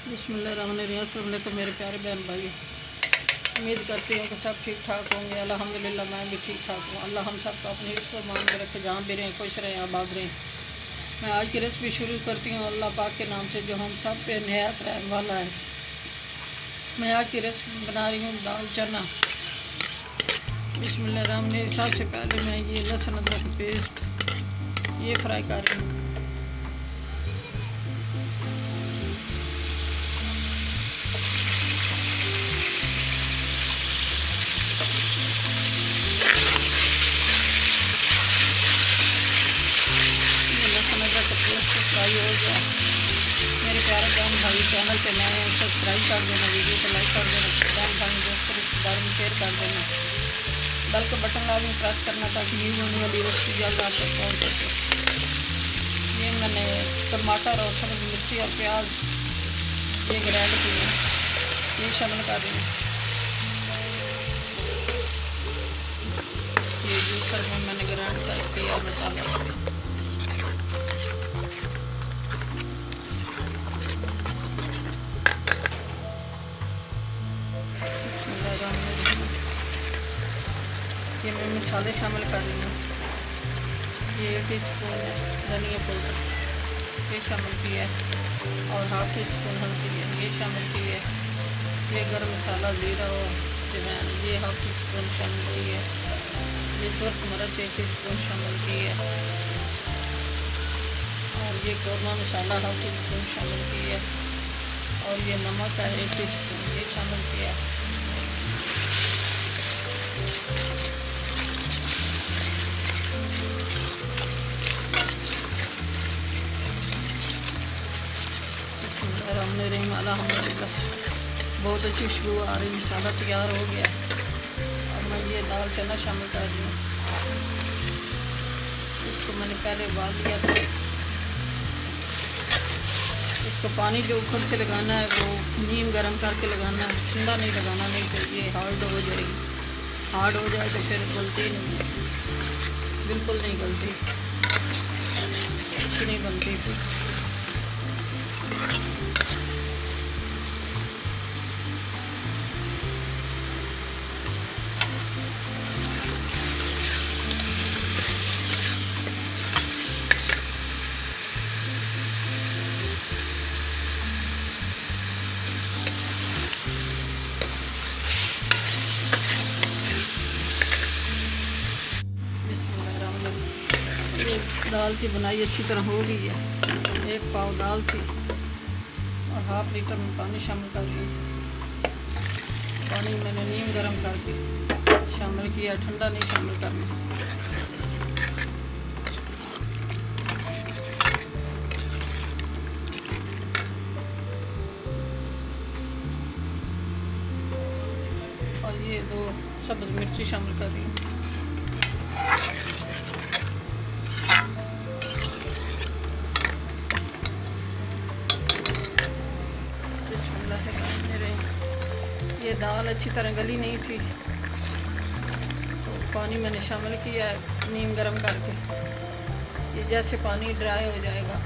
बिस्मिल्लाहिर्रहमानिर्रहीम। अस्सलाम वालेकुम मेरे प्यारे बहन भाई, उम्मीद करती हूँ कि सब ठीक ठाक होंगे। अल्हम्दुलिल्लाह मैं भी ठीक ठाक हूँ। अल्लाह हम सबको अपने हिफ्ज़ मान में रखे, जहाँ भी रहें खुश रहें आबाद रहें। मैं आज की रेसिपी शुरू करती हूँ अल्लाह पाक के नाम से, जो हम सब पे निहायत रहने वाला है। मैं आज की रेसिपी बना रही हूँ दाल चना। बिस्मिल्लाहिर्रहमानिर्रहीम। सबसे पहले मैं ये लहसुन अदरक पेस्ट ये फ्राई कर रही हूँ। फ्राई हो गया। मेरे प्यारे बहन भाई चैनल पे नए हैं, सब्सक्राइब कर देना, वीडियो को लाइक कर देना, बहन भाई दोस्तों रिश्तेदारों में शेयर कर देना। बेल का बटन लाजमी प्रेस करना ताकि न्यू होने वाली रेसिपी जल्द आप तक पहुँच सके। ये मैंने टमाटर और हरी मिर्ची और प्याज ये ग्राइंड किए, ये शामिल कर दें। ये जूसर में मैंने ग्राइंड करके और मसाला ये मैं मसाले शामिल कर रही हूँ। ये 1 टीस्पून धनिया पाउडर ये शामिल किया है और हाफ टी स्पून हल्दी ये शामिल की है। ये गरम मसाला ज़ीरा और अजवाइन ये हाफ टी स्पून शामिल की है। ये सुर्ख मिर्च 1 टीस्पून शामिल की है और ये कौरमा मसाला हाफ टी स्पून शामिल की है और ये नमक है 1 टीस्पून ये शामिल किया है। अल्हम्दुलिल्लाह बहुत अच्छी खुशबू आ रही, मसाला तैयार हो गया। अब मैं ये दाल चना शामिल कर रही हूँ। इसको मैंने पहले उबाल लिया था। इसको पानी जो ऊपर से लगाना है वो नीम गर्म करके लगाना है, ठंडा नहीं लगाना, नहीं तो ये हार्ड हो जाएगी। हार्ड हो जाए तो फिर गलती नहीं है, बिल्कुल नहीं गलती, अच्छी नहीं बनती फिर। दाल की बुनाई अच्छी तरह हो गई है। 1 पाव दाल थी और हाफ लीटर में पानी शामिल कर दिया। पानी मैंने नीम गर्म करके शामिल किया, ठंडा नहीं शामिल करना। और ये 2 सब्ज़ मिर्ची शामिल कर रही हूँ। ये दाल अच्छी तरह गली नहीं थी तो पानी मैंने शामिल किया है नीम गर्म करके। ये जैसे पानी ड्राई हो जाएगा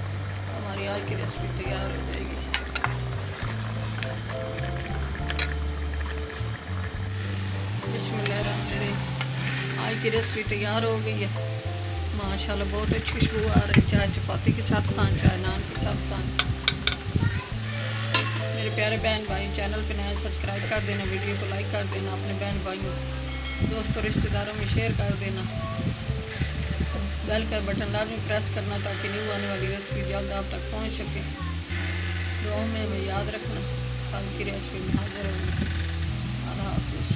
हमारी आज की रेसिपी तैयार हो जाएगी। बिस्मिल्लाहिर्रहमानिर्रहीम। आज की रेसिपी तैयार हो गई है माशाल्लाह, बहुत अच्छी खुशबू आ रही। चाहे चपाती के साथ खाएं, चाहे नान के साथ खाएं। मेरे प्यारे बहन भाई चैनल पे नए सब्सक्राइब कर देना, वीडियो को लाइक कर देना, अपने बहन भाइयों दोस्तों रिश्तेदारों में शेयर कर देना। बेल का बटन लाजमी प्रेस करना ताकि न्यू आने वाली रेसिपी जल्द आप तक पहुंच सके। दुआओं में हमें याद रखना, कल की रेसिपी में हाजिर होगी। अल्लाह हाफिज़।